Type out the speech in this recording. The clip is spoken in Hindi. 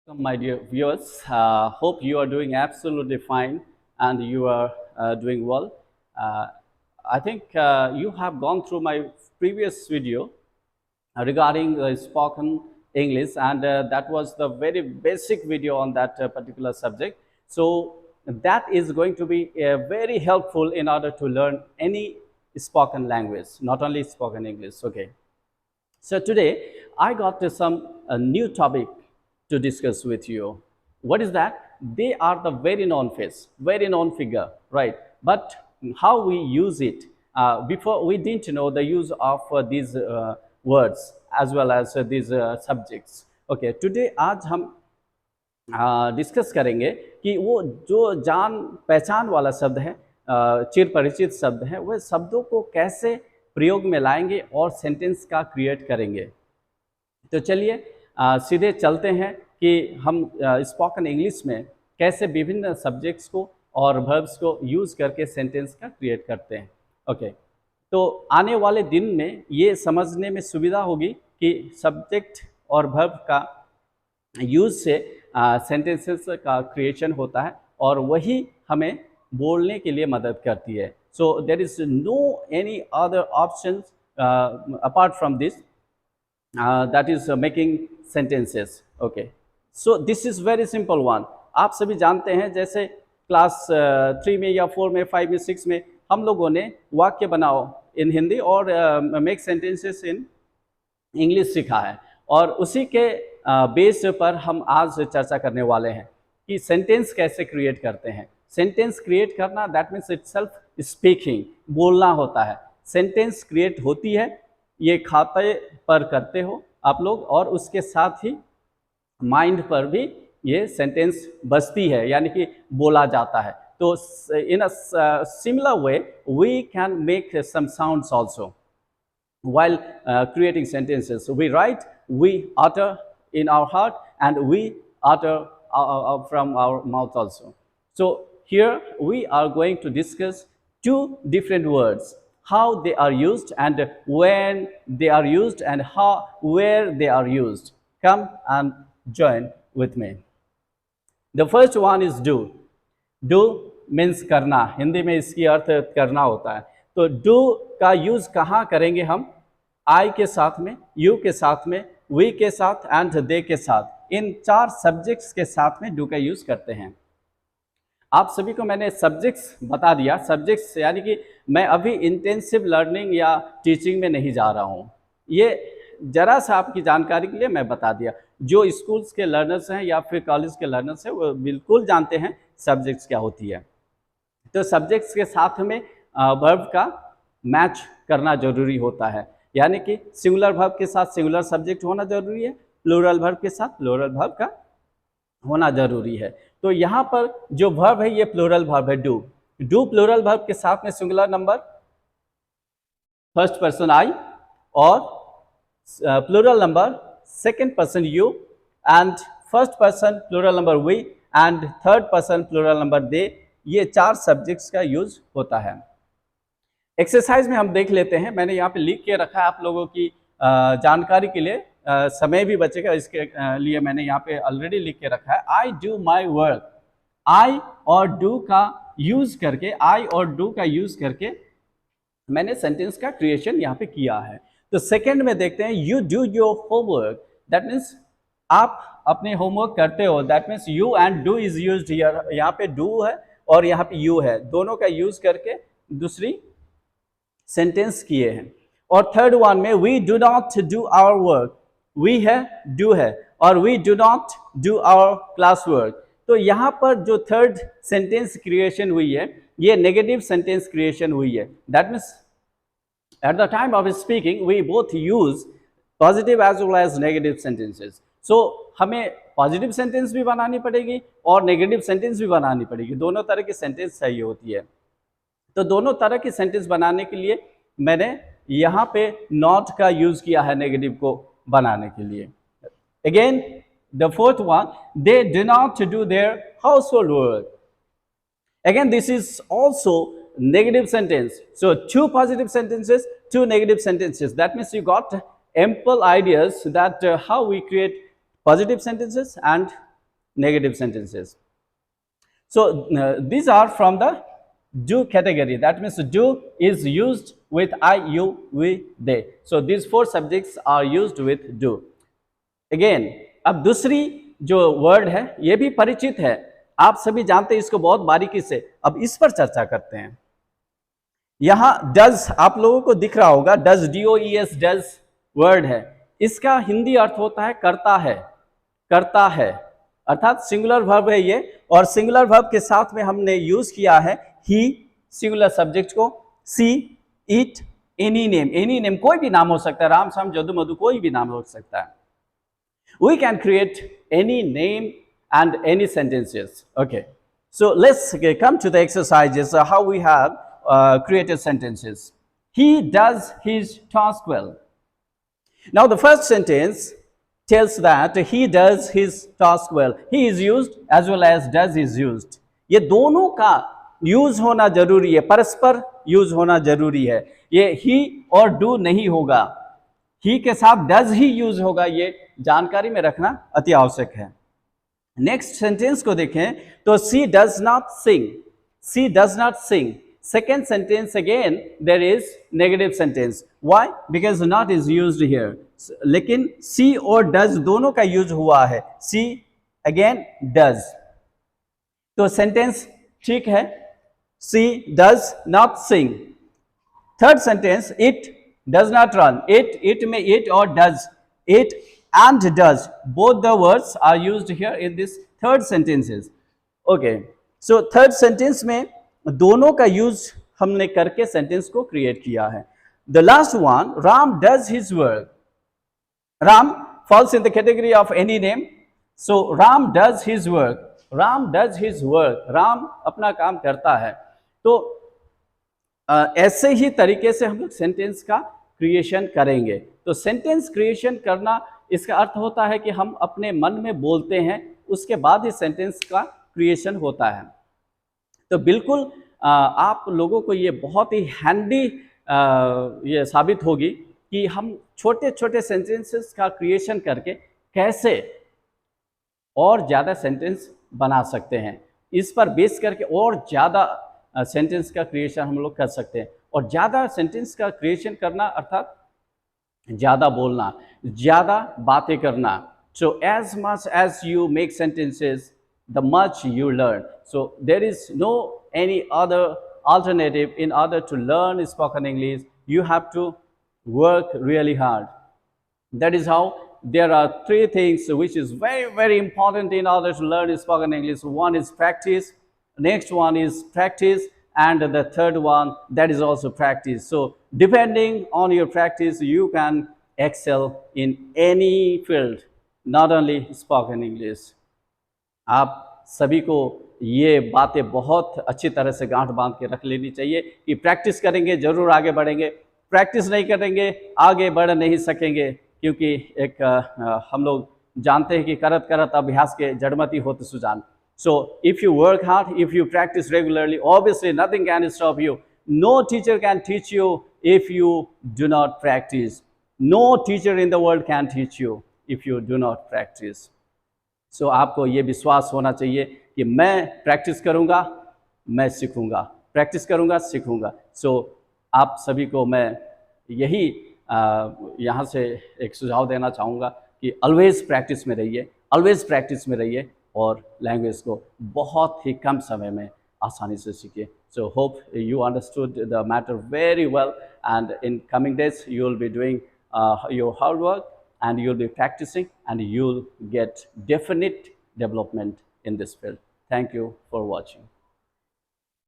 My dear viewers, hope you are doing absolutely fine and you are doing well. Uh, I think you have gone through my previous video regarding spoken English, and that was the very basic video on that particular subject. So that is going to be very helpful in order to learn any spoken language, not only spoken English. Okay. So today I got to some new topic to discuss with you. What is that? They are the very known face, very known figure, right? But how we use it? Before we didn't know the use of these words as well as these subjects. Okay, today आज हम डिस्कस करेंगे कि वो जो जान पहचान वाला शब्द है, चिर परिचित शब्द है, वह शब्दों को कैसे प्रयोग में लाएंगे और सेंटेंस का क्रिएट करेंगे। तो चलिए सीधे चलते हैं कि हम स्पोकन इंग्लिश में कैसे विभिन्न सब्जेक्ट्स को और वर्ब्स को यूज़ करके सेंटेंस का क्रिएट करते हैं। ओके, तो आने वाले दिन में ये समझने में सुविधा होगी कि सब्जेक्ट और वर्ब का यूज़ से सेंटेंसेस का क्रिएशन होता है और वही हमें बोलने के लिए मदद करती है। So there is no any other options apart from this that is making sentences. Okay, so this is very simple one. आप सभी जानते हैं जैसे क्लास 3 में या 4 में 5 में 6 में हम लोगों ने वाक्य बनाओ इन हिंदी और मेक सेंटेंसेस इन इंग्लिश सीखा है और उसी के बेस पर हम आज चर्चा करने वाले हैं कि सेंटेंस कैसे क्रिएट करते हैं। सेंटेंस क्रिएट करना दैट मीन्स इटसेल्फ स्पीकिंग, बोलना होता है। सेंटेंस क्रिएट होती है, ये खाते पर करते हो आप लोग और उसके साथ ही माइंड पर भी ये सेंटेंस बसती है, यानी कि बोला जाता है। तो in a similar way we can make some sounds also while creating sentences. We write, we utter in our heart, and we utter from our mouth also. So here we are going to discuss two different words, how they are used and when they are used and where they are used. Come and join with me. The first one is do. Do means करना, हिंदी में इसकी अर्थ करना होता है। तो do का यूज कहाँ करेंगे हम? I के साथ में, you के साथ में, we के साथ एंड they के साथ, इन चार सब्जेक्ट्स के साथ में do का यूज करते हैं। आप सभी को मैंने सब्जेक्ट्स बता दिया। सब्जेक्ट्स यानी कि मैं अभी इंटेंसिव लर्निंग या टीचिंग में नहीं जा रहा हूँ, ये जरा सा आपकी जानकारी के लिए मैं बता दिया। जो स्कूल्स के लर्नर्स हैं या फिर कॉलेज के लर्नर्स हैं वो बिल्कुल जानते हैं सब्जेक्ट्स क्या होती है। तो सब्जेक्ट्स के साथ में वर्ब का मैच करना जरूरी होता है, यानी कि सिंगुलर वर्ब के साथ सिंगुलर सब्जेक्ट होना जरूरी है, प्लूरल वर्ब के साथ प्लूरल वर्ब का होना जरूरी है। तो यहाँ पर जो वर्ब है ये प्लूरल वर्ब है, डू। डू प्लूरल वर्ब के साथ में singular number first person I और plural number second person you and first person plural number we and third person plural number they, ये चार सब्जेक्ट्स का यूज होता है। एक्सरसाइज में हम देख लेते हैं, मैंने यहाँ पे लिख के रखा है आप लोगों की जानकारी के लिए, समय भी बचेगा इसके लिए मैंने यहाँ पे ऑलरेडी लिख के रखा है। I do my work. आई और डू का यूज करके, आई और डू का यूज करके मैंने सेंटेंस का क्रिएशन यहाँ पे किया है। तो सेकंड में देखते हैं, you do your homework. That means आप अपने होमवर्क करते हो, that means you and do is used here. यहाँ पे डू है और यहाँ पे यू है, दोनों का यूज करके दूसरी सेंटेंस किए हैं। और थर्ड वन में we do not do our work, we है, डू है, और we do not do our class work. तो यहाँ पर जो थर्ड सेंटेंस क्रिएशन हुई है ये नेगेटिव सेंटेंस क्रिएशन हुई है। That means at the time of speaking we both use positive as well as negative sentences. So हमें पॉजिटिव सेंटेंस भी बनानी पड़ेगी और नेगेटिव सेंटेंस भी बनानी पड़ेगी, दोनों तरह की सेंटेंस चाहिए होती है। तो दोनों तरह की सेंटेंस बनाने के लिए मैंने यहाँ पे नॉट का यूज किया है नेगेटिव को बनाने के लिए। Again the fourth one, they do not do their household work. Again this is also negative sentence. So two positive sentences, two negative sentences. That means you got ample ideas that how we create positive sentences and negative sentences. So these are from the do category. That means do is used with I, you, we, they. So these 4 subjects are used with do. Again, अब दूसरी जो वर्ड है ये भी परिचित है, आप सभी जानते हैं इसको बहुत बारीकी से. अब इस पर चर्चा करते हैं. यहां डज आप लोगों को दिख रहा होगा, डज, DOES, डज वर्ड है. इसका हिंदी अर्थ होता है करता है, करता है, अर्थात सिंगुलर वर्ब है ये. और सिंगुलर वर्ब के साथ में हमने यूज किया है ही, सिंगुलर सब्जेक्ट को, she, it, any name. Any name कोई भी नाम हो सकता है, राम, श्याम, जदू, मधु, कोई भी नाम हो सकता है. We can create any name and any sentences. Okay, so let's come to the exercises. How we have created sentences. He does his task well. Now the first sentence tells that he does his task well. He is used as well as does is used. ये दोनों का यूज होना जरूरी है, परस्पर यूज होना जरूरी है. ये ही और डू नहीं होगा, ही के साथ डज ही यूज होगा. ये जानकारी में रखना अति आवश्यक है. नेक्स्ट सेंटेंस को देखें तो she does not sing. She does not sing. Second sentence again there is negative sentence. Why? Because not is used here. लेकिन सी और डज दोनों का यूज हुआ है. सी अगेन डज, तो सेंटेंस ठीक है. She does not sing. Third sentence it does not run. It में it और does, it and does, both the words are used here in this third sentences. Okay, so third sentence में दोनों का यूज हमने करके सेंटेंस को क्रिएट किया है. The last one, Ram does his work. Ram falls in the category of any name. So Ram does his work. Ram does his work. Ram अपना काम करता है. तो ऐसे ही तरीके से हम लोग सेंटेंस का क्रिएशन करेंगे. तो सेंटेंस क्रिएशन करना, इसका अर्थ होता है कि हम अपने मन में बोलते हैं, उसके बाद ही सेंटेंस का क्रिएशन होता है. तो बिल्कुल आप लोगों को ये बहुत ही हैंडी ये साबित होगी कि हम छोटे छोटे सेंटेंसेस का क्रिएशन करके कैसे और ज़्यादा सेंटेंस बना सकते हैं. इस पर बेस करके और ज़्यादा सेंटेंस का क्रिएशन हम लोग कर सकते हैं. और ज़्यादा सेंटेंस का क्रिएशन करना अर्थात ज़्यादा बोलना, ज़्यादा बातें करना. So as much as you make sentences the much you learn. So there is no any other alternative in order to learn spoken English. You have to work really hard. That is how there are 3 things which is very, very important in order to learn spoken English. One is practice, next one is practice, and the third one, that is also practice. So depending on your practice, you can excel in any field, not only spoken English. आप सभी को ये बातें बहुत अच्छी तरह से गांठ बांध के रख लेनी चाहिए कि प्रैक्टिस करेंगे जरूर आगे बढ़ेंगे, प्रैक्टिस नहीं करेंगे आगे बढ़ नहीं सकेंगे. क्योंकि एक हम लोग जानते हैं कि करत करत अभ्यास के जड़मती होत Sujan. So if you work hard, if you practice regularly, obviously nothing can stop you. No teacher can teach you if you do not practice. No teacher in the world can teach you if you do not practice. So आपको ये विश्वास होना चाहिए कि मैं प्रैक्टिस करूँगा, मैं सीखूँगा, प्रैक्टिस करूँगा, सीखूँगा. So आप सभी को मैं यही यहाँ से एक सुझाव देना चाहूँगा कि ऑलवेज प्रैक्टिस में रहिए, ऑलवेज प्रैक्टिस में रहिए और लैंग्वेज को बहुत ही कम समय में आसानी से सीखिए. So hope you understood the matter very well, and in coming days you will be doing your hard work and you will be practicing and you will get definite development in this field. Thank you for watching.